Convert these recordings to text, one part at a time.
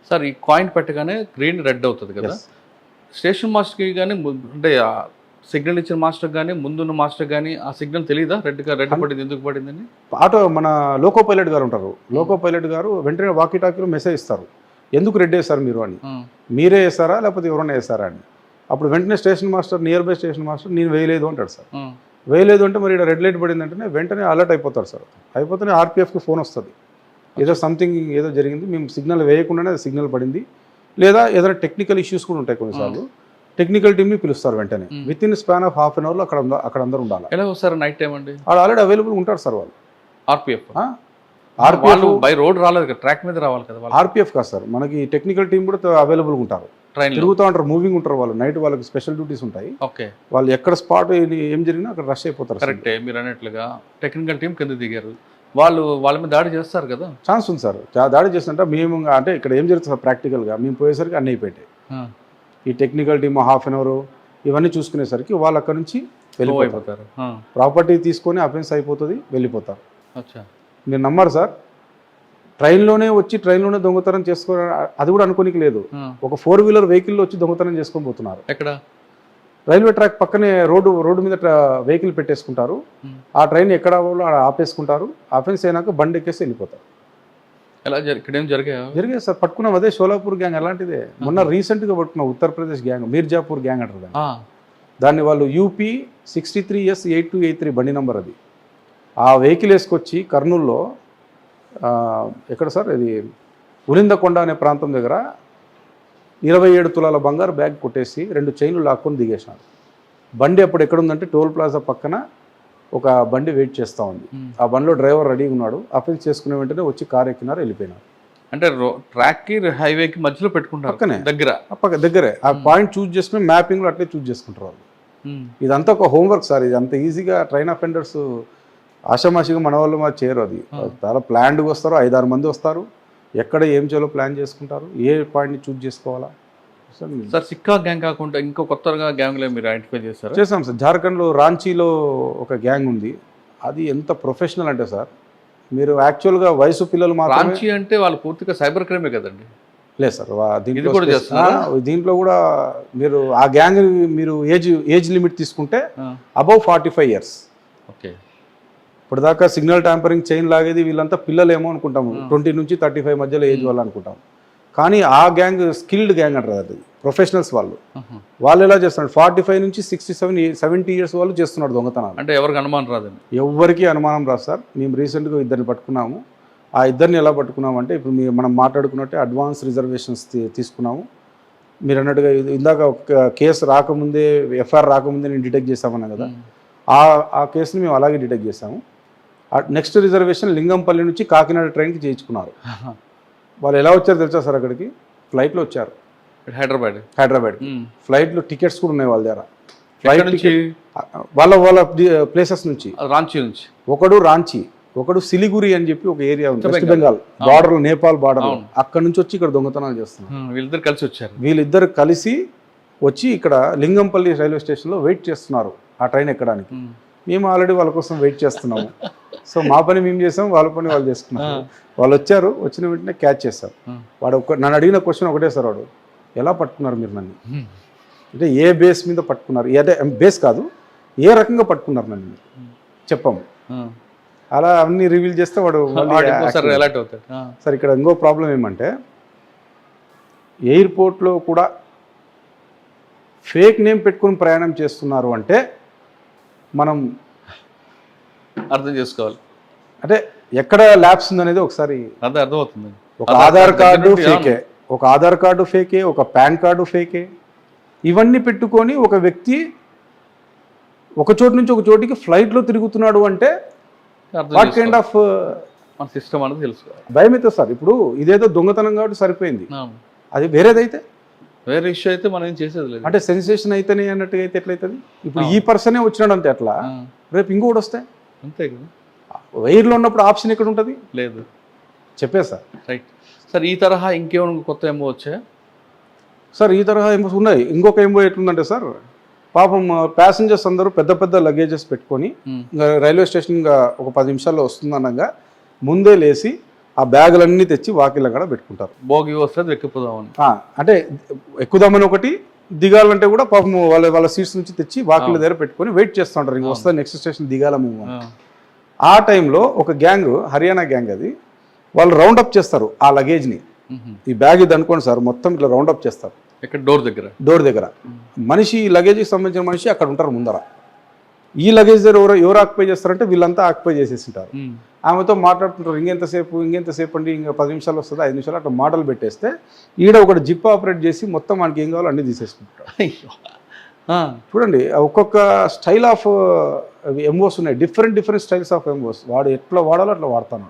Sir ఈ coin పెట్టగానే green red అవుతుంది కదా, స్టేషన్ మాస్టర్కి కానీ అంటే సిగ్నల్ ఇచ్చిన మాస్టర్ కానీ ముందున్న మాస్టర్ కానీ ఆ సిగ్నల్ తెలియదా రెడ్ పడింది ఎందుకు పడిందని? ఆటో మన లోకో పైలట్ గారు ఉంటారు, లోకో పైలట్ గారు వెంటనే వాకీ టాకీలో మెసేజ్ ఇస్తారు, ఎందుకు రెడ్ వేస్తారు మీరు అని. మీరే వేస్తారా లేకపోతే ఎవరైనా వేస్తారా అని. అప్పుడు వెంటనే station master, near by station master, నేను వేయలేదు అంటాడు సార్. వేయలేదు అంటే మరి ఇక్కడ రెడ్ లైట్ పడిందంటేనే వెంటనే అలర్ట్ అయిపోతాడు సార్. అయిపోతేనే ఆర్పిఎఫ్కి ఫోన్ వస్తుంది, ఏదో సంథింగ్ ఏదో జరిగింది, మేము సిగ్నల్ వేయకుండానే సిగ్నల్ పడింది, లేదా ఏదైనా టెక్నికల్ ఇష్యూస్ కూడా ఉంటాయి కొన్నిసార్లు, టెక్నికల్ టీమ్ని పిలుస్తారు వెంటనే. With in span of half an అవర్లో అక్కడ అందరూ ఉండాలి. ఎలా వస్తారు నైట్ టైం అండి? వాళ్ళు ఆల్రెడీ అవైలబుల్ ఉంటారు సార్ వాళ్ళు. ఆర్పిఎఫ్ బై రోడ్ రాలేదు కదా, ట్రాక్ మీద రావాలి కదా. ఆర్పిఎఫ్ కాదు సార్, మనకి టెక్నికల్ టీం కూడా అవైలబుల్ ఉంటారు, తిరుగుతూ ఉంటారు, మూవింగ్ ఉంటారు వాళ్ళు. నైట్ వాళ్ళకి స్పెషల్ డ్యూటీస్ ఉంటాయి. ఓకే, వాళ్ళు ఎక్కడ స్పాట్ ఏం జరిగినా అక్కడ రష్ అయిపోతారు. కరెక్టే మీరు అన్నట్లుగా. టెక్నికల్ టీం కింద దిగారు, వాళ్ళ మీద దాడి చేస్తారు కదా. ఛాన్స్ ఉంది సార్, దాడి చేస్తుంటే మేము అంటే ఇక్కడ ఏం జరుగుతుంది సార్ ప్రాక్టికల్గా, మేము పోయేసరికి అన్నీ అయిపోయాయి. ఈ technical team half an hour ఇవన్నీ చూసుకునేసరికి వాళ్ళు అక్కడ నుంచి వెళ్ళిపోతారు, ప్రాపర్టీ తీసుకొని అఫెన్స్ అయిపోతుంది, వెళ్ళిపోతారు. మీరు నమ్మారు సార్, ట్రైన్లోనే వచ్చి ట్రైన్లోనే దొంగతనం చేసుకో, అది కూడా అనుకోనికి లేదు. ఒక 4-వీలర్ వెహికల్లో వచ్చి దొంగతనం చేసుకొని పోతున్నారు. ఎక్కడ? రైల్వే ట్రాక్ పక్కనే రోడ్డు మీద వెహికల్ పెట్టేసుకుంటారు, ఆ ట్రైన్ ఎక్కడ ఆపేసుకుంటారు, అఫెన్స్ అయినాక బండి ఎక్కేసి వెళ్ళిపోతారు. ఎలా ఇక్కడేం జరిగాయి సార్, పట్టుకున్నాం. అదే షోలాపూర్ గ్యాంగ్ అలాంటిదే. మొన్న రీసెంట్గా పట్టుకున్నాం ఉత్తరప్రదేశ్ గ్యాంగ్, మీర్జాపూర్ గ్యాంగ్ అంటారు దాన్ని. వాళ్ళు యూపీ 63S8283 బండి నంబర్ అది. ఆ వెహికల్ వేసుకొచ్చి కర్నూల్లో ఎక్కడ సార్ ఇది ఉలిందకొండ అనే ప్రాంతం దగ్గర 27 తులాల బంగారు బ్యాగ్ కొట్టేసి 2 చైన్లు లాక్కొని దిగేసినారు. బండి అప్పుడు ఎక్కడుందంటే టోల్ ప్లాజా పక్కన ఒక బండి వెయిట్ చేస్తూ ఉంది. ఆ బండిలో డ్రైవర్ రెడీగా ఉన్నాడు, అఫెన్స్ చేసుకునే వెంటనే వచ్చి కారు ఎక్కినారు, వెళ్ళిపోయినారు. అంటే ట్రాక్కి హైవేకి మధ్యలో పెట్టుకుంటారు, పక్కనే దగ్గరే ఆ పాయింట్ చూస్ చేసుకుని మ్యాపింగ్లో అట్లే చూస్ చేసుకుంటారు వాళ్ళు. ఇదంతా ఒక హోంవర్క్ సార్, ఇది అంత ఈజీగా ట్రైన్ అఫెండర్స్ ఆషామాషిగా మన వాళ్ళు మాకు చేయరు. అది చాలా ప్లాన్డ్గా వస్తారు, 5-6 మంది వస్తారు, ఎక్కడ ఏం చేయాలో ప్లాన్ చేసుకుంటారు, ఏ పాయింట్ని చూస్ చేసుకోవాలా. సార్ సిక్కా గ్యాంగ్ కాకుండా ఇంకో కొత్తగా గ్యాంగ్లో మీరు ఐడెంటిఫై చేస్తారు? చేసాం సార్. జార్ఖండ్లో రాంచీలో ఒక గ్యాంగ్ ఉంది, అది ఎంత ప్రొఫెషనల్ అంటే సార్, మీరు యాక్చువల్గా వయసు పిల్లలు మాత్రమే. రాంచీ అంటే వాళ్ళు పూర్తిగా సైబర్ క్రైమే కదండి? లేదు సార్, దీంట్లో కూడా మీరు ఆ గ్యాంగ్ మీరు ఏజ్ లిమిట్ తీసుకుంటే అబౌవ్ 45 years. ఓకే, ఇప్పుడు దాకా సిగ్నల్ ట్యాంపరింగ్ చైన్ లాగేది వీళ్ళంతా పిల్లలేమో అనుకుంటాము, 20 నుంచి 35 మధ్యలో ఏజ్ వాళ్ళు అనుకుంటాం. కానీ ఆ గ్యాంగ్ స్కిల్డ్ గ్యాంగ్ అంటారు, అది ప్రొఫెషనల్స్ వాళ్ళు. వాళ్ళు ఎలా చేస్తున్నారు, 45 నుంచి 67-70 years వాళ్ళు చేస్తున్నారు దొంగతనాలు. అంటే ఎవరికి అనుమానం రాదండి? ఎవరికి అనుమానం రాదు సార్. మేము రీసెంట్గా 2 పట్టుకున్నాము. ఆ 2 ఎలా పట్టుకున్నాము అంటే, ఇప్పుడు మనం మాట్లాడుకున్నట్టే అడ్వాన్స్ రిజర్వేషన్స్ తీసుకున్నాము. మీరు అన్నట్టుగా ఇందాక ఒక కేసు రాకముందే, ఎఫ్ఐఆర్ రాకముందే నేను డిటెక్ట్ చేశామన్నా కదా, ఆ కేసుని మేము అలాగే డిటెక్ట్ చేశాము. నెక్స్ట్ రిజర్వేషన్ లింగంపల్లి నుంచి కాకినాడ ట్రైన్కి చేయించుకున్నారు. వాళ్ళు ఎలా వచ్చారు తెలుసా సార్, అక్కడికి ఫ్లైట్లో వచ్చారు. హైదరాబాద్ ఫ్లైట్లో టికెట్స్ కూడా ఉన్నాయి వాళ్ళ దగ్గర. ఫ్లైట్ నుంచి వాళ్ళ ప్లేసెస్ నుంచి, రాంచీ నుంచి. ఒకడు రాంచీ, ఒకడు సిలిగురి అని చెప్పి ఒక ఏరియా ఉంది west Bengal border, Nepal border, అక్కడ నుంచి వచ్చి ఇక్కడ దొంగతనాలు చేస్తున్నారు. వీళ్ళిద్దరు కలిసి వచ్చి ఇక్కడ లింగంపల్లి రైల్వే స్టేషన్లో వెయిట్ చేస్తున్నారు ఆ ట్రైన్ ఎక్కడానికి. మేము ఆల్రెడీ వాళ్ళ కోసం వెయిట్ చేస్తున్నాము. సో మా పని మేము చేసాం, వాళ్ళ పని వాళ్ళు చేసుకున్నారు. వాళ్ళు వచ్చారు, వచ్చిన వెంటనే క్యాచ్ చేశారు. వాడు నన్ను అడిగిన క్వశ్చన్ ఒకటే సార్, వాడు ఎలా పట్టుకున్నారు మీరు నన్ను అంటే, ఏ బేస్ మీద పట్టుకున్నారు, అంటే బేస్ కాదు, ఏ రకంగా పట్టుకున్నారు నన్ను చెప్పాము. అలా అన్ని రివీల్ చేస్తే వాడు సార్. ఇక్కడ ఇంకో ప్రాబ్లం ఏమంటే, ఎయిర్పోర్ట్లో కూడా ఫేక్ నేమ్ పెట్టుకుని ప్రయాణం చేస్తున్నారు అంటే మనం అర్థం చేసుకోవాలి. అంటే ఎక్కడ ల్యాబ్స్ ఉందనేది ఒకసారి అర్థమవుతుంది. ఒక ఆధార్ కార్డు ఫేకే, ఒక పాన్ కార్డు ఫేకే, ఇవన్నీ పెట్టుకొని ఒక వ్యక్తి ఒక చోటు నుంచి ఒక చోటికి ఫ్లైట్లో తిరుగుతున్నాడు అంటే వాట్ కైండ్ ఆఫ్ సిస్టమ్ అనేది తెలుసుకోవాలి. భయం అయితే సార్. ఇప్పుడు ఇదేదో దొంగతనం కాబట్టి సరిపోయింది, అది వేరేదైతే వేరే ఇష్యూ అయితే మనం ఏం చేసేది లేదు. అంటే సెన్సేషన్ అయితేనే అన్నట్టుగా అయితే ఎట్లయితుంది. ఇప్పుడు ఈ పర్సనే వచ్చినాడు అంతే, అట్లా రేపు ఇంకోటి వస్తే అంతే కదా. వైర్లో ఉన్నప్పుడు ఆప్షన్ ఎక్కడ ఉంటుంది? లేదు. చెప్పేది సార్. Right sir. ఈ తరహా ఇంకేమైనా కొత్త ఎంఓ వచ్చాయా సార్? ఈ తరహా ఎంఓస్ ఉన్నాయి. ఇంకొక ఎంఓ ఎట్లుందంటే సార్, పాపం ప్యాసింజర్స్ అందరూ పెద్ద పెద్ద లగేజెస్ పెట్టుకొని రైల్వే స్టేషన్ ఒక 10 నిమిషాల్లో వస్తుందనగా ముందే లేచి ఆ బ్యాగులన్నీ తెచ్చి వాకిళ్ళ కాడ పెట్టుకుంటారు. భోగి వస్తుంది ఎక్కిపోదామని. అంటే ఎక్కుదామని ఒకటి, దిగాలంటే కూడా పాపం వాళ్ళ వాళ్ళ సీట్స్ నుంచి తెచ్చి వాకిళ్ళ దగ్గర పెట్టుకొని వెయిట్ చేస్తూ ఉంటారు, ఇంక వస్తుంది నెక్స్ట్ స్టేషన్ దిగాల మేము. ఆ టైంలో ఒక గ్యాంగ్, హర్యానా గ్యాంగ్ అది, వాళ్ళు రౌండప్ చేస్తారు ఆ లగేజ్ని. ఈ బ్యాగ్ ఇది అనుకోండి సార్, మొత్తం ఇట్లా రౌండప్ చేస్తారు. ఇక్కడ డోర్ దగ్గర మనిషి, లగేజ్కి సంబంధించిన మనిషి అక్కడ ఉంటారు ముందర. ఈ లగేజ్ దగ్గర ఎవరు ఆక్యుపై చేస్తారంటే వీళ్ళంతా ఆక్యుపై చేసేసి ఉంటారు. ఆమెతో మాట్లాడుతుంటారు, ఇంకెంతసేపు అండి, ఇంకా 10 నిమిషాలు వస్తుంది, 5 నిమిషాలు అట్లా మాటలు పెట్టేస్తే ఈడ ఒకటి జిప్ ఆపరేట్ చేసి మొత్తం మనకి ఏం కావాలో అన్నీ తీసేసుకుంటారు. చూడండి, ఒక్కొక్క స్టైల్ ఆఫ్ ఎంఓస్ ఉన్నాయి, డిఫరెంట్ స్టైల్స్ ఆఫ్ ఎంఓస్. వాడు ఎట్లా వాడాలో అట్లా వాడతాను.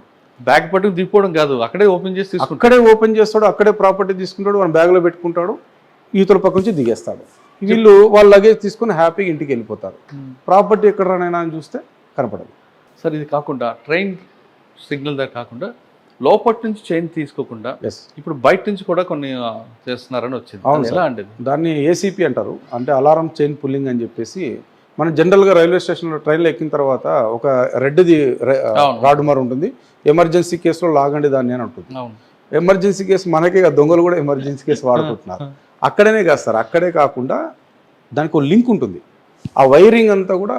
బ్యాగ్ పట్టుకు దిగిపోవడం కాదు, అక్కడే ఓపెన్ చేసి అక్కడే ఓపెన్ చేస్తాడు, అక్కడే ప్రాపర్టీ తీసుకుంటాడు, మన బ్యాగ్లో పెట్టుకుంటాడు, ఈతల పక్క నుంచి దిగేస్తాడు. వీళ్ళు వాళ్ళ లగేజ్ తీసుకుని హ్యాపీగా ఇంటికి వెళ్ళిపోతారు. ప్రాపర్టీ ఎక్కడ రానైనా అని చూస్తే కనపడదు. సార్ ఇది కాకుండా ట్రైన్ సిగ్నల్ దగ్గర కాకుండా లోపటి నుంచి చైన్ తీసుకోకుండా ఇప్పుడు బయట నుంచి కూడా కొన్ని చేస్తున్నారని వచ్చింది. ఎలా అంటే దాన్ని ఏసీపీ అంటారు, అంటే అలారం చైన్ పుల్లింగ్ అని చెప్పేసి. మనం జనరల్గా రైల్వే స్టేషన్లో ట్రైన్లో ఎక్కిన తర్వాత ఒక రెడ్ది రాడ్ మార్ ఉంటుంది, ఎమర్జెన్సీ కేసులో లాగండి దాన్ని అని ఉంటుంది. ఎమర్జెన్సీ కేసు మనకే కాదు, దొంగలు కూడా ఎమర్జెన్సీ కేసు వాడుకుంటున్నారు. అక్కడనే కాదు సార్, అక్కడే కాకుండా దానికి ఒక లింక్ ఉంటుంది. ఆ వైరింగ్ అంతా కూడా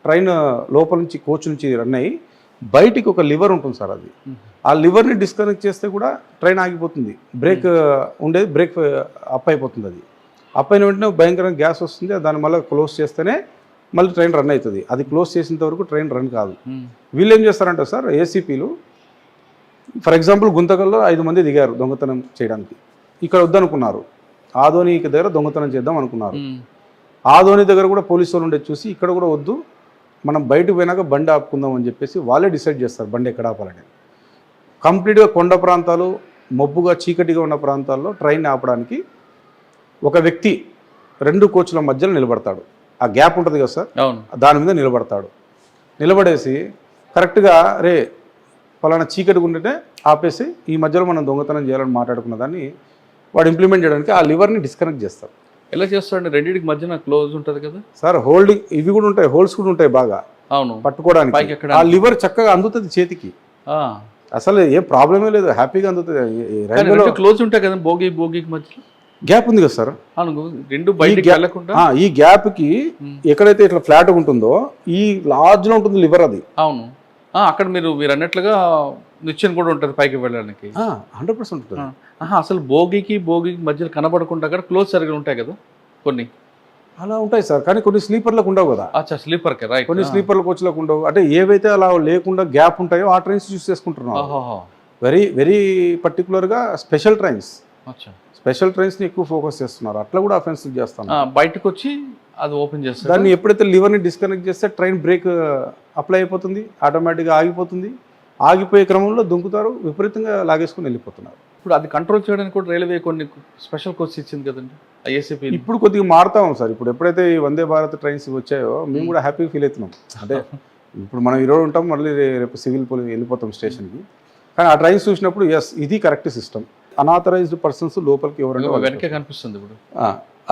ట్రైన్ లోపల నుంచి, కోచ్ నుంచి రన్ అయ్యి బయటికి ఒక లివర్ ఉంటుంది సార్, అది ఆ లివర్ని డిస్కనెక్ట్ చేస్తే కూడా ట్రైన్ ఆగిపోతుంది. బ్రేక్ ఉండేది, బ్రేక్ అప్ అయిపోతుంది. అది అప్ అయిన వెంటనే భయంకరంగా గ్యాస్ వస్తుంది, దాన్ని మళ్ళీ క్లోజ్ చేస్తేనే మళ్ళీ ట్రైన్ రన్ అవుతుంది. అది క్లోజ్ చేసేంత వరకు ట్రైన్ రన్ కాదు. వీళ్ళు ఏం చేస్తారంటే సార్, ఏసీపీలు ఫర్ ఎగ్జాంపుల్ గుంతకల్లో 5 మంది దిగారు దొంగతనం చేయడానికి. ఇక్కడ వద్దనుకున్నారు, ఆదోని దగ్గర దొంగతనం చేద్దాం అనుకున్నారు. ఆదోని దగ్గర కూడా పోలీసు వాళ్ళు ఉండేది చూసి ఇక్కడ కూడా వద్దు, మనం బయటకు పోయినాక బండి ఆపుకుందాం అని చెప్పేసి వాళ్ళే డిసైడ్ చేస్తారు బండి ఎక్కడ ఆపాలని. కంప్లీట్గా కొండ ప్రాంతాలు, మబ్బుగా చీకటిగా ఉన్న ప్రాంతాల్లో ట్రైన్ ఆపడానికి ఒక వ్యక్తి 2 కోచ్ల మధ్యలో నిలబడతాడు. ఆ గ్యాప్ ఉంటుంది కదా సార్, దాని మీద నిలబడతాడు. నిలబడేసి కరెక్ట్గా రే ఫలానా చీకటిగా ఉంటేనే ఆపేసి ఈ మధ్యలో మనం దొంగతనం చేయాలని మాట్లాడుకున్న దాన్ని వాడు ఇంప్లిమెంట్ చేయడానికి ఆ లివర్ని డిస్కనెక్ట్ చేస్తాడు. ఎలా చేస్తాడు? రెండింటికి మధ్యన క్లోజ్ ఉంటుంది కదా సార్, హోల్డింగ్ ఇవి కూడా ఉంటాయి, హోల్స్ కూడా ఉంటాయి బాగా. అవును, పట్టుకోవడానికి ఆ లివర్ చక్కగా అందుతుంది చేతికి, అసలు ఏ ప్రాబ్లమే లేదు, హ్యాపీగా అందుతుంది. క్లోజ్ ఉంటాయి కదా బోగికి మధ్యలో గ్యాప్ ఉంది కదా సార్, ఈ గ్యాప్ కి ఎక్కడైతే ఇట్లా ఫ్లాట్ ఉంటుందో ఈ లార్జ్ లో ఉంటుంది లివర్ అది. అవును, అక్కడ మీరు అన్నట్లుగా నిచ్చెన కూడా ఉంటుంది పైకి వెళ్ళడానికి. 100% ఉంటుంది. అసలు భోగికి మధ్యలో కనబడకుండా అక్కడ క్లోజ్ సరిగ్గా ఉంటాయి కదా కొన్ని, అలా ఉంటాయి సార్. కానీ కొన్ని స్లీపర్లకు ఉండవు కదా. అచ్చా, స్లీపర్ కే రైట్. కొన్ని స్లీపర్ల కోచ్లకు ఉండవు. అంటే ఏవైతే అలా లేకుండా గ్యాప్ ఉంటాయో ఆ ట్రైన్స్ చూస్ చేసుకుంటున్నాం. వెరీ పర్టికులర్గా స్పెషల్ ట్రైన్స్ని ఎక్కువ ఫోకస్ చేస్తున్నారు. అట్లా కూడా అఫెన్స్ చేస్తాను. బయటకు వచ్చి అది ఓపెన్ చేస్తారు. దాన్ని ఎప్పుడైతే లివర్ని డిస్కనెక్ట్ చేస్తే ట్రైన్ బ్రేక్ అప్లై అయిపోతుంది, ఆటోమేటిక్గా ఆగిపోతుంది. ఆగిపోయే క్రమంలో దుంకుతారు, విపరీతంగా లాగేసుకుని వెళ్ళిపోతున్నారు. ఇప్పుడు అది కంట్రోల్ చేయడానికి కూడా రైల్వే కొన్ని స్పెషల్ కోచ్ ఇచ్చింది కదండి ఐఎస్ఏపీ. ఇప్పుడు కొద్దిగా మారుతాం సార్. ఇప్పుడు ఎప్పుడైతే ఈ వందే భారత్ ట్రైన్స్ వచ్చాయో మేము కూడా హ్యాపీగా ఫీల్ అవుతున్నాం. అంటే ఇప్పుడు మనం ఈరోజు ఉంటాం, మళ్ళీ రేపు సివిల్ పోలీస్ వెళ్ళిపోతాం స్టేషన్కి. కానీ ఆ ట్రైన్స్ చూసినప్పుడు ఎస్ ఇది కరెక్ట్ సిస్టమ్. అనాథరైజ్డ్ పర్సన్స్ లోపలికి ఎవరైనా వెనకే కనిపిస్తుంది ఇప్పుడు.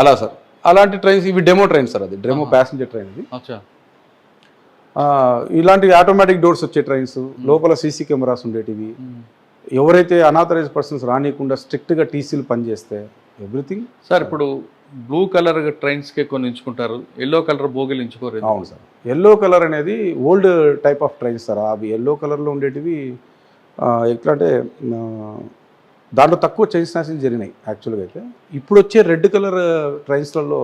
అలా సార్, అలాంటి ట్రైన్స్ ఇవి డెమో ట్రైన్ సార్, అది డెమో ప్యాసింజర్ ట్రైన్ ఇది. ఇలాంటి ఆటోమేటిక్ డోర్స్ వచ్చే ట్రైన్స్, లోపల సీసీ కెమెరాస్ ఉండేటివి. ఎవరైతే అనాథరైజ్ పర్సన్స్ రానియకుండా స్ట్రిక్ట్గా టీసీలు పనిచేస్తే ఎవ్రీథింగ్. సార్ ఇప్పుడు బ్లూ కలర్ ట్రైన్స్కే కొన్ని ఎంచుకుంటారు, ఎల్లో కలర్ బోగీలు ఎంచుకోరు. అవును సార్, ఎల్లో కలర్ అనేది old type of trains sir. అవి ఎల్లో కలర్లో ఉండేటివి ఎట్లా అంటే దాంట్లో తక్కువ చైన్ స్నాచింగ్ జరిగినాయి యాక్చువల్గా అయితే. ఇప్పుడు వచ్చే రెడ్ కలర్ ట్రైన్స్లలో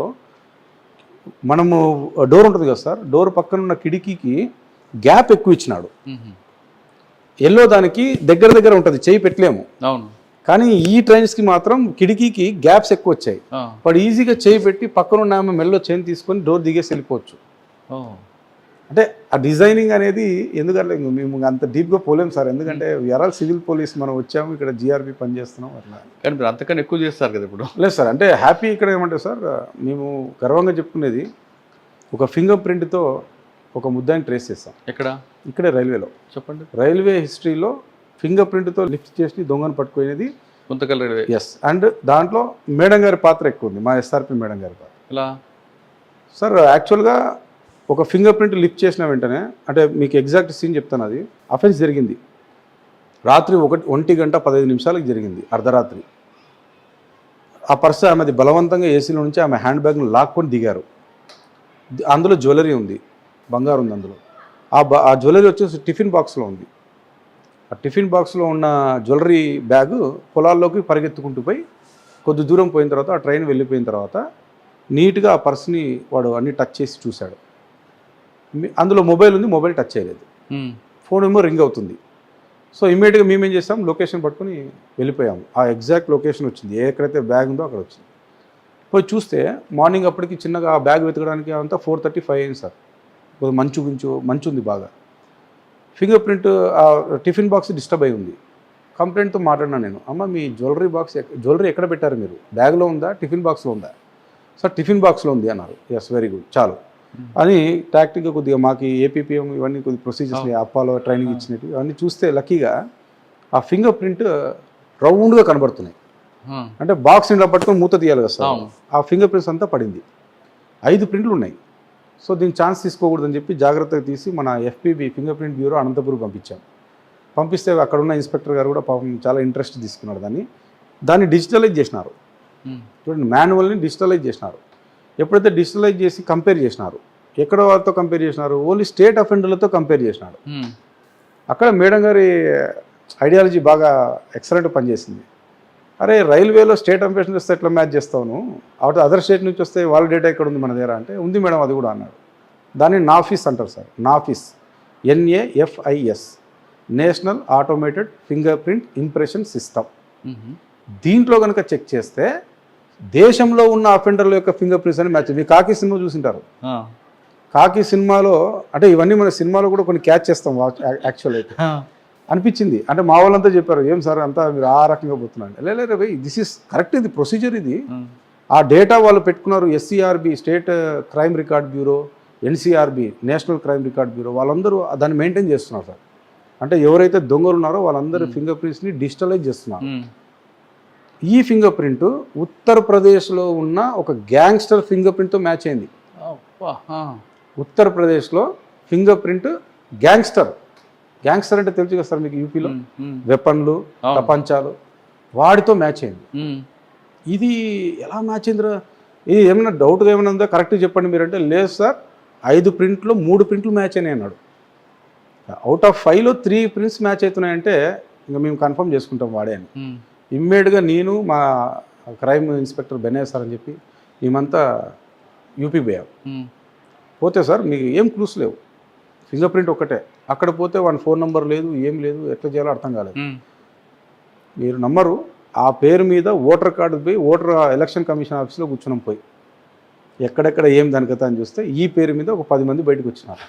మనము డోర్ ఉంటుంది కదా సార్, డోర్ పక్కన ఉన్న కిటికీకి గ్యాప్ ఎక్కువ ఇచ్చినాడు. ఎల్లో దానికి దగ్గర ఉంటుంది, చేయి పెట్టలేము. అవును, కానీ ఈ ట్రైన్స్కి మాత్రం కిటికీకి గ్యాప్స్ ఎక్కువ వచ్చాయి. వాడు ఈజీగా చేయి పెట్టి పక్కన ఉన్న ఆమె మెల్లో చైన్ తీసుకొని డోర్ దిగేసి వెళ్ళిపోవచ్చు. అంటే ఆ డిజైనింగ్ అనేది ఎందుకంటే మేము అంత డీప్గా పోలేము సార్, ఎందుకంటే ఎరాల్ సివిల్ పోలీస్ మనం వచ్చాము, ఇక్కడ జిఆర్పి పనిచేస్తున్నాం అట్లా. కానీ మీరు అంతకన్నా ఎక్కువ చేస్తారు కదా ఇప్పుడు. లేదు సార్, అంటే హ్యాపీ ఇక్కడ ఏమంటే సార్, మేము గర్వంగా చెప్పుకునేది ఒక ఫింగర్ ప్రింట్తో ఒక ముద్దాన్ని ట్రేస్ చేస్తాం. ఇక్కడే రైల్వేలో. చెప్పండి, రైల్వే హిస్టరీలో ఫింగర్ ప్రింట్తో లిఫ్ట్ చేసి దొంగను పట్టుకునేది గుంతకల్ రైల్వే. ఎస్, అండ్ దాంట్లో మేడం గారి పాత్ర ఎక్కువ ఉంది, మా ఎస్ఆర్పి మేడం గారి పాత్ర. ఎలా సార్, యాక్చువల్గా ఒక ఫింగర్ ప్రింట్ లిఫ్ట్ చేసిన వెంటనే, అంటే మీకు ఎగ్జాక్ట్ సీన్ చెప్తాను, అది అఫెన్స్ జరిగింది రాత్రి 1:15 జరిగింది, అర్ధరాత్రి. ఆ పర్సు ఆమెది బలవంతంగా ఏసీలో నుంచి ఆమె హ్యాండ్ బ్యాగ్ను లాక్కొని దిగారు. అందులో జ్యువెలరీ ఉంది, బంగారు ఉంది అందులో. ఆ జ్యువెలరీ వచ్చేసి టిఫిన్ బాక్స్లో ఉంది. ఆ టిఫిన్ బాక్స్లో ఉన్న జ్యువెలరీ బ్యాగు పొలాల్లోకి పరిగెత్తుకుంటూ పోయి కొద్ది దూరం పోయిన తర్వాత ఆ ట్రైన్ వెళ్ళిపోయిన తర్వాత నీట్గా ఆ పర్స్ని వాడు అన్ని టచ్ చేసి చూశాడు. అందులో మొబైల్ ఉంది, మొబైల్ టచ్ చేయలేదు. ఫోన్ ఏమో రింగ్ అవుతుంది. సో ఇమ్మీడియట్గా మేమేం చేసాం, లొకేషన్ పట్టుకొని వెళ్ళిపోయాము. ఆ ఎగ్జాక్ట్ లొకేషన్ వచ్చింది, ఎక్కడైతే బ్యాగ్ ఉందో అక్కడ వచ్చింది. పోయి చూస్తే మార్నింగ్ అప్పటికి చిన్నగా ఆ బ్యాగ్ వెతకడానికి అంతా 4:35 అయింది సార్. మంచు ఉంది బాగా. ఫింగర్ ప్రింట్ ఆ టిఫిన్ బాక్స్ డిస్టర్బ్ అయి ఉంది. కంప్లైంట్తో మాట్లాడినా నేను, అమ్మ మీ జ్యువెలరీ ఎక్కడ పెట్టారు మీరు, బ్యాగ్లో ఉందా టిఫిన్ బాక్స్లో ఉందా? సార్ టిఫిన్ బాక్స్లో ఉంది అన్నారు. ఎస్, వెరీ గుడ్, చాలు అని టాక్టిక్గా కొద్దిగా మాకు ఏపీపీఎం ఇవన్నీ కొద్ది ప్రొసీజర్స్ అప్పాలో ట్రైనింగ్ ఇచ్చినట్టు అవన్నీ చూస్తే లక్కీగా ఆ ఫింగర్ ప్రింట్ రౌండ్గా కనబడుతున్నాయి. అంటే బాక్స్ ఇలా పట్టుకొని మూత తీయాలి కదా సార్, ఆ ఫింగర్ ప్రింట్స్ అంతా పడింది. 5 ప్రింట్లు ఉన్నాయి. సో దీనికి ఛాన్స్ తీసుకోకూడదని చెప్పి జాగ్రత్తగా తీసి మన ఎఫ్పీబీ ఫింగర్ ప్రింట్ బ్యూరో అనంతపురం పంపిస్తే అక్కడ ఉన్న ఇన్స్పెక్టర్ గారు కూడా పాపం చాలా ఇంట్రెస్ట్ తీసుకున్నాడు. దాన్ని డిజిటలైజ్ చేసినారు. చూడండి, మాన్యువల్ని డిజిటలైజ్ చేసినారు. ఎప్పుడైతే డిజిటలైజ్ చేసి కంపేర్ చేసినారు, ఎక్కడ వాళ్ళతో కంపేర్ చేసినారు, ఓన్లీ స్టేట్ అఫెండర్లతో కంపేర్ చేసినాడు. అక్కడ మేడం గారి ఐడియాలజీ బాగా ఎక్సలెంట్ పనిచేసింది. అరే రైల్వేలో స్టేట్ అఫెండర్స్ వస్తే ఎట్లా మ్యాచ్ చేస్తాను, అవుట్ అదర్ స్టేట్ నుంచి వస్తే వాళ్ళ డేటా ఎక్కడ ఉంది మన దగ్గర అంటే, ఉంది మేడం అది కూడా అన్నాడు. దాన్ని నాఫిస్ అంటారు sir, NAFIS, NAFIS, national automated fingerprint impression system. దీంట్లో కనుక చెక్ చేస్తే దేశంలో ఉన్న అఫెండర్ల యొక్క ఫింగర్ ప్రింట్స్ అని మ్యాచ్. మీరు కాకి సినిమా చూసింటారు, కాకి సినిమాలో అంటే ఇవన్నీ మన సినిమాలో కూడా కొన్ని క్యాచ్ చేస్తాం యాక్చువల్ అయితే అనిపించింది. అంటే మా వాళ్ళంతా చెప్పారు, ఏం సార్ అంతా మీరు ఆ రకంగా పోతున్నాను. లేదు భయ్, దిస్ ఈస్ కరెక్ట్, ఇది ప్రొసీజర్ ఇది. ఆ డేటా వాళ్ళు పెట్టుకున్నారు. SCRB state crime record bureau, NCRB national crime record bureau, వాళ్ళందరూ దాన్ని మెయింటైన్ చేస్తున్నారు సార్. అంటే ఎవరైతే దొంగలు ఉన్నారో వాళ్ళందరూ ఫింగర్ ప్రింట్స్ని డిజిటలైజ్ చేస్తున్నారు. ఈ ఫింగర్ ప్రింట్ ఉత్తరప్రదేశ్లో ఉన్న ఒక గ్యాంగ్స్టర్ ఫింగర్ ప్రింట్తో మ్యాచ్ అయింది. ఉత్తరప్రదేశ్లో ఫింగర్ ప్రింట్ గ్యాంగ్స్టర్ అంటే తెలుసు కదా సార్ మీకు, యూపీలో వెపన్లు ప్రపంచాలు వాడితో మ్యాచ్ అయింది. ఇది ఎలా మ్యాచ్ అయిందిరా, ఇది ఏమైనా డౌట్గా ఏమైనా ఉందో కరెక్ట్గా చెప్పండి మీరు అంటే, లేదు సార్ 5 ప్రింట్లో 3 ప్రింట్లు మ్యాచ్ అయినాయి అన్నాడు. అవుట్ ఆఫ్ 5లో 3 ప్రింట్స్ మ్యాచ్ అవుతున్నాయంటే ఇంకా మేము కన్ఫర్మ్ చేసుకుంటాం వాడే అని. ఇమ్మీడియట్గా నేను మా క్రైమ్ ఇన్స్పెక్టర్ బెనయ్య సార్ అని చెప్పి మేమంతా యూపీ పోయాం. పోతే సార్ మీకు ఏం క్లూస్ లేవు, ఫింగర్ ప్రింట్ ఒక్కటే. అక్కడ పోతే వాడి ఫోన్ నెంబర్ లేదు, ఏం లేదు, ఎట్లా చేయాలో అర్థం కాలేదు. మీరు నమ్మరు, ఆ పేరు మీద ఓటర్ కార్డు పోయి ఎలక్షన్ కమిషన్ ఆఫీస్లో కూర్చున్నాం. పోయి ఎక్కడెక్కడ ఏం దాని కథ అని చూస్తే ఈ పేరు మీద ఒక 10 మంది బయటకు వచ్చినారు.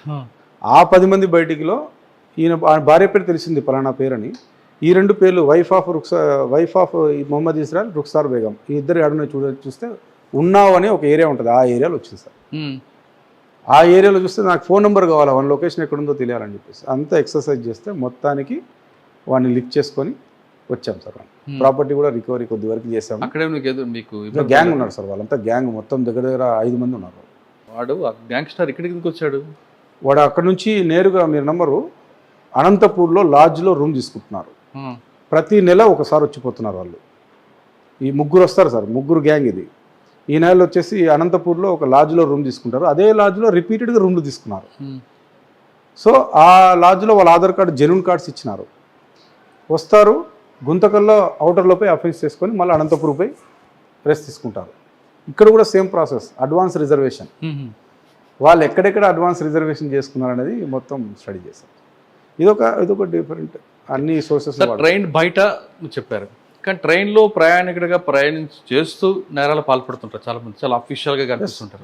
ఆ 10 మంది బయటికిలో ఈయన భార్య పేరు తెలిసింది పలానా పేరని. ఈ 2 పేర్లు వైఫ్ ఆఫ్ మొహమ్మద్ ఇస్రాయల్, రుక్సార్ బేగం, ఈ ఇద్దరు ఆడున చూస్తే ఉన్నావు అనే ఒక ఏరియా ఉంటుంది, ఆ ఏరియాలో వచ్చింది సార్. ఆ ఏరియాలో చూస్తే నాకు ఫోన్ నెంబర్ కావాలి, వన్ లొకేషన్ ఎక్కడుందో తెలియాలని చెప్పేసి అంతా ఎక్సర్సైజ్ చేస్తే మొత్తానికి వాడిని లిఫ్ట్ చేసుకొని వచ్చాం సార్. ప్రాపర్టీ కూడా రికవరీ కొద్ది వరకు చేసాము. అక్కడే మీకు గ్యాంగ్ ఉన్నారు సార్, వాళ్ళంతా గ్యాంగ్ మొత్తం దగ్గర 5 మంది ఉన్నారు. వాడు గ్యాంగ్స్టర్ ఇక్కడికి ఎందుకు వచ్చాడు? వాడు అక్కడ నుంచి నేరుగా మీరు నమ్మరు, అనంతపూర్లో లాడ్జ్లో రూమ్ తీసుకుంటున్నారు. ప్రతి నెల ఒకసారి వచ్చిపోతున్నారు వాళ్ళు. ఈ 3 వస్తారు సార్, 3 గ్యాంగ్ ఇది. ఈ నెలలో వచ్చేసి అనంతపూర్లో ఒక లాడ్జ్లో రూమ్ తీసుకుంటారు. అదే లాడ్జ్లో రిపీటెడ్గా రూమ్లు తీసుకున్నారు. సో ఆ లాడ్జ్లో వాళ్ళ ఆధార్ కార్డు, జెన్యూన్ కార్డ్స్ ఇచ్చినారు. వస్తారు, గుంతకల్లో అవుటర్లో పోయి అఫెన్స్ చేసుకొని మళ్ళీ అనంతపూర్ పోయి రెస్ట్ తీసుకుంటారు. ఇక్కడ కూడా సేమ్ ప్రాసెస్, అడ్వాన్స్ రిజర్వేషన్. వాళ్ళు ఎక్కడెక్కడ అడ్వాన్స్ రిజర్వేషన్ చేసుకున్నారు అనేది మొత్తం స్టడీ చేశారు. ఇదొక డిఫరెంట్ అన్ని సోర్సెస్. ట్రైన్ బయట చెప్పారు, కానీ ట్రైన్లో ప్రయాణికుడిగా చేస్తూ నేరాలు పాల్పడుతుంటారు చాలా మంది, చాలా అఫీషియల్గా కనిపిస్తుంటారు.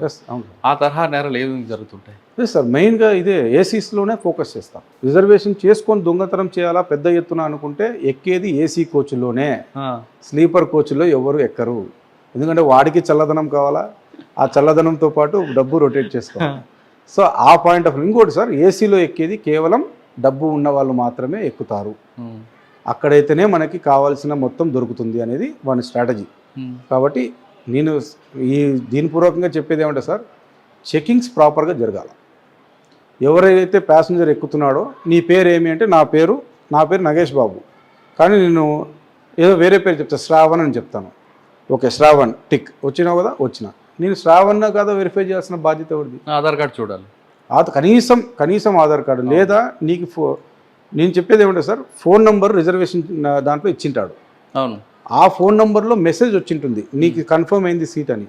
ఆ తరహా నేరాలు ఏమి జరుగుతుంటాయి? లేదు సార్, మెయిన్గా ఇదే ఏసీస్లోనే ఫోకస్ చేస్తాం. రిజర్వేషన్ చేసుకొని దొంగతనం చేయాలా పెద్ద ఎత్తున అనుకుంటే ఎక్కేది ఏసీ కోచ్లోనే, స్లీపర్ కోచ్లో ఎవరు ఎక్కరు. ఎందుకంటే వాడికి చల్లదనం కావాలా, ఆ చల్లదనంతో పాటు డబ్బు రొటేట్ చేసుకోవాలి. సో ఆ పాయింట్ ఆఫ్ వ్యూ. ఇంకోటి సార్, ఏసీలో ఎక్కేది కేవలం డబ్బు ఉన్న వాళ్ళు మాత్రమే ఎక్కుతారు, అక్కడైతేనే మనకి కావాల్సిన మొత్తం దొరుకుతుంది అనేది వాని స్ట్రాటజీ. కాబట్టి నేను దీనిపూర్వకంగా చెప్పేది ఏమంటే సార్, చెకింగ్స్ ప్రాపర్గా జరగాలి. ఎవరైతే ప్యాసింజర్ ఎక్కుతున్నాడో నీ పేరు ఏమి అంటే నా పేరు నగేష్ బాబు, కానీ నేను ఏదో వేరే పేరు చెప్తాను, శ్రావణ్ అని చెప్తాను. ఓకే శ్రావణ్ టిక్, వచ్చినావు కదా, వచ్చిన. నేను శ్రావణ్ కాదా వెరిఫై చేయాల్సిన బాధ్యత ఎవరిది? ఆధార్ కార్డు చూడాలి, కనీసం ఆధార్ కార్డు లేదా నీకు నేను చెప్పేది ఏమంటే సార్, ఫోన్ నంబర్ రిజర్వేషన్ దాంట్లో ఇచ్చింటాడు. అవును, ఆ ఫోన్ నంబర్లో మెసేజ్ వచ్చింటుంది నీకు కన్ఫర్మ్ అయింది సీట్ అని.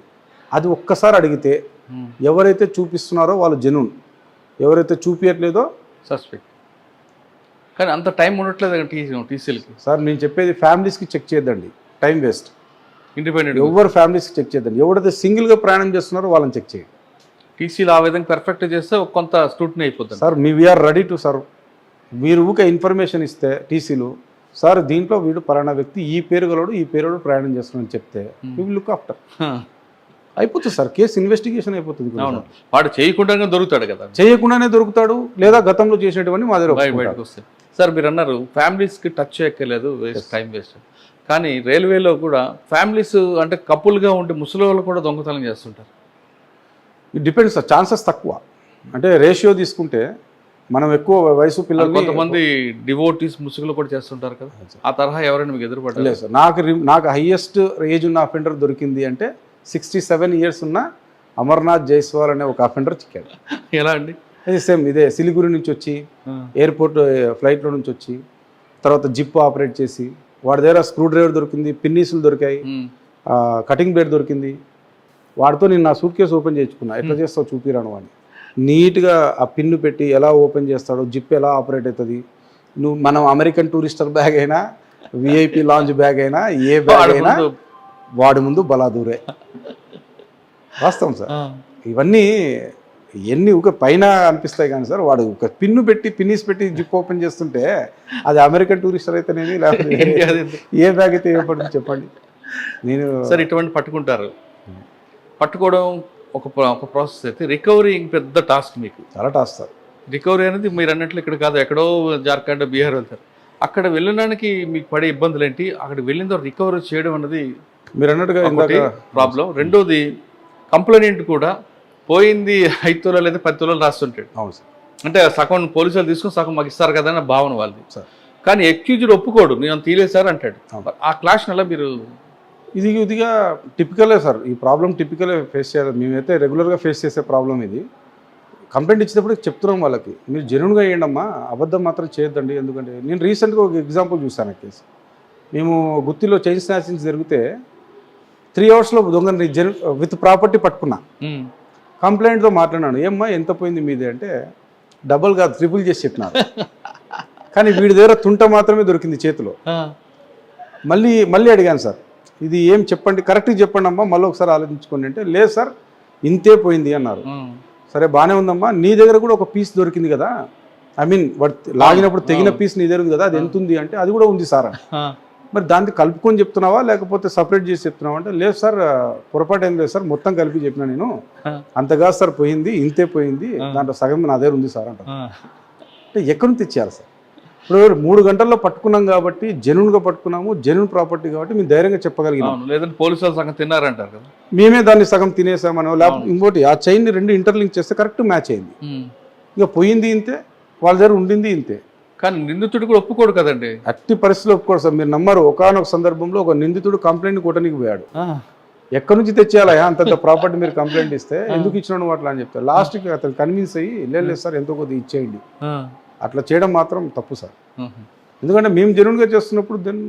అది ఒక్కసారి అడిగితే ఎవరైతే చూపిస్తున్నారో వాళ్ళు జెన్యూన్, ఎవరైతే చూపించట్లేదో సస్పెక్ట్. కానీ అంత టైం ఉండట్లేదు టీసీలకి. సార్ నేను చెప్పేది ఫ్యామిలీస్కి చెక్ చేయొద్దండి, టైం వేస్ట్. ఇండిపెండెంట్ ఎవరు ఫ్యామిలీస్కి చెక్ చేయొద్దండి, ఎవరైతే సింగిల్గా ప్రయాణం చేస్తున్నారో వాళ్ళని చెక్ చేయండి. టీసీలు ఆ విధంగా పర్ఫెక్ట్ చేస్తే కొంత స్క్రూటినీ అయిపోతుంది. Sir we are ready to serve. మీరు ఊకే ఇన్ఫర్మేషన్ ఇస్తే టీసీలు, సార్ దీంట్లో వీడు పలానా వ్యక్తి ఈ పేరు గలడు ఈ పేరు ప్రయాణం చేస్తున్నాడని చెప్తే వీ విల్ లుక్ ఆఫ్టర్. అయిపోతుంది సార్, కేసు ఇన్వెస్టిగేషన్ అయిపోతుంది. అవును, వాడు చేయకుండానే దొరుకుతాడు కదా, చేయకుండానే దొరుకుతాడు, లేదా గతంలో చేసినటువంటి మా దగ్గర బయటకు వస్తాయి. సార్ మీరు అన్నారు ఫ్యామిలీస్కి టచ్ చేయక్కర్లేదు, వేస్ట్ టైం వేస్ట్. కానీ రైల్వేలో కూడా ఫ్యామిలీస్ అంటే కపుల్గా ఉంటే ముసలి వాళ్ళు కూడా దొంగతనం చేస్తుంటారు. ఇట్ డిపెండ్స్ సార్, ఛాన్సెస్ తక్కువ. అంటే రేషియో తీసుకుంటే మనం ఎక్కువ వయసు పిల్లలు, కొంతమంది డివోటీస్ ముసుగులు కూడా చేస్తుంటారు కదా, ఆ తరహా ఎవరైనా మీకు ఎదురుపడలేదు? లేదు సార్, నాకు హైయెస్ట్ ఏజ్ ఉన్న అఫెండర్ దొరికింది అంటే 67 years ఉన్న అమర్నాథ్ జైస్వాల్ అనే ఒక అఫెండర్ చిక్కాడు. ఎలా అండి? అది సేమ్ ఇదే, సిలిగురి నుంచి వచ్చి ఎయిర్పోర్ట్ ఫ్లైట్లో నుంచి వచ్చి తర్వాత జిప్ ఆపరేట్ చేసి, వాడి దగ్గర స్క్రూ డ్రైవర్ దొరికింది, పిన్నీసులు దొరికాయి, కటింగ్ బ్లేడ్ దొరికింది. వాడితో నేను నా సూట్ కేసు ఓపెన్ చేయించుకున్నా, ఎట్లా చేస్తావు చూపిరాను అని. నీట్గా ఆ పిన్ను పెట్టి ఎలా ఓపెన్ చేస్తాడో, జిప్ ఎలా ఆపరేట్ అవుతుంది. మనం అమెరికన్ టూరిస్టర్ బ్యాగ్ అయినా, విఐపి లాంజ్ బ్యాగ్ అయినా, ఏ బ్యాగ్ అయినా వాడి ముందు బలాదూరే. వాస్తవం సార్, ఇవన్నీ ఎన్ని ఒక పైన అనిపిస్తాయి కానీ సార్, వాడు ఒక పిన్నీస్ పెట్టి జిప్ ఓపెన్ చేస్తుంటే అది అమెరికన్ టూరిస్టర్ అయితేనేమి, లేకపోతే ఏ బ్యాగ్ అయితే ఏర్పడుతుంది చెప్పండి. నేను సార్ ఇటువంటి పట్టుకోవడం ఒక ప్రాసెస్ అయితే, రికవరీ పెద్ద టాస్క్ మీకు, చాలా టాస్క్ సార్. రికవరీ అనేది మీరు అన్నట్లు ఇక్కడ కాదు, ఎక్కడో జార్ఖండ్ బీహార్ వెళ్తారు, అక్కడ వెళ్ళడానికి మీకు పడే ఇబ్బందులు ఏంటి, అక్కడ వెళ్ళిన తర్వాత రికవరీ చేయడం అనేది మీరు అన్నట్టుగా ప్రాబ్లం. రెండోది కంప్లైంట్ కూడా పోయింది 5 తులాలు లేదా 10 తులాలు రాస్తుంటాడు. అవును సార్, అంటే సగం పోలీసులు తీసుకుని సగం మాకు ఇస్తారు కదా అన్న భావన వాళ్ళది సార్. కానీ ఎక్యూజ్డ్ ఒప్పుకోడు, నేను తీలేసారు అంటాడు. ఆ క్లాష్ అలా మీరు ఇదిగా టిపికలే సార్, ఈ ప్రాబ్లం టిపికలే ఫేస్ చేయాలి. మేమైతే రెగ్యులర్గా ఫేస్ చేసే ప్రాబ్లం ఇది. కంప్లైంట్ ఇచ్చినప్పుడు చెప్తున్నాం వాళ్ళకి, మీరు జెన్యూన్గా వేయండమ్మా, అబద్ధం మాత్రం చేయొద్దండి. ఎందుకంటే నేను రీసెంట్గా ఒక ఎగ్జాంపుల్ చూశాను కేసు. మేము గుత్తిలో చైన్ స్నాచింగ్స్ జరిగితే 3 hours దొంగని విత్ ప్రాపర్టీ పట్టుకున్నా. కంప్లైంట్తో మాట్లాడినాను, ఏమ్మా ఎంత పోయింది మీది అంటే, డబుల్ కాదు ట్రిపుల్ చేసి చెప్పినారు. కానీ వీడి దగ్గర తుంట మాత్రమే దొరికింది చేతిలో. మళ్ళీ అడిగాను సార్, ఇది ఏం చెప్పండి, కరెక్ట్గా చెప్పండి అమ్మా, మళ్ళీ ఒకసారి ఆలోచించుకోండి అంటే, లేదు సార్ ఇంతే పోయింది అన్నారు. సరే బాగానే ఉందమ్మా, నీ దగ్గర కూడా ఒక పీస్ దొరికింది కదా, ఐ మీన్ వాడు లాగినప్పుడు తెగిన పీస్ నీ దగ్గర ఉంది కదా, అది ఎంత ఉంది అంటే, అది కూడా ఉంది సార్. మరి దాన్ని కలుపుకొని చెప్తున్నావా లేకపోతే సపరేట్ చేసి చెప్తున్నావా అంటే, లేదు సార్ పొరపాటు ఏం లేదు సార్, మొత్తం కలిపి చెప్పినా నేను, అంతగా సార్ పోయింది, ఇంతే పోయింది, దాంట్లో సగం నా దగ్గర ఉంది సార్ అంట. అంటే ఎక్కడి నుంచి తెచ్చేయాలి సార్? ఇప్పుడు 3 గంటల్లో పట్టుకున్నాం కాబట్టి, జెన్యూన్గా పట్టుకున్నాము, జెన్యూన్ ప్రాపర్టీ కాబట్టి మేము ధైర్యంగా చెప్పగలిగినాం. లేదంటే పోలీసులు సగం తిన్నారంటారు కదా, మేమే దాన్ని సగం తినేసామనో, లేకపోతే ఇంకోటి ఆ చైన్ని 2 ఇంటర్లింక్ చేస్తే కరెక్ట్ మ్యాచ్ అయింది. ఇక పోయింది ఇంతే, వాళ్ళ దగ్గర ఉండింది ఇంతే. కానీ నిందితుడు కూడా ఒప్పుకోడు కదండి. అట్టి పరిస్థితులు ఒప్పుకోడు సార్. మీరు నమ్మరు, ఒకానొక సందర్భంలో ఒక నిందితుడు కంప్లైంట్ కొట్టడానికి పోయాడు. ఎక్కడి నుంచి తెచ్చేయాలా అంతంత ప్రాపర్టీ మీరు కంప్లైంట్ ఇస్తే, ఎందుకు ఇచ్చినాడు అట్లా అని చెప్తారు. లాస్ట్కి అతను కన్విన్స్ అయ్యి, లేదు సార్ ఎంతో కొద్దిగా ఇచ్చేయండి, అట్లా చేయడం మాత్రం తప్పు సార్. ఎందుకంటే మేము జెన్యూన్గా చేస్తున్నప్పుడు దెన్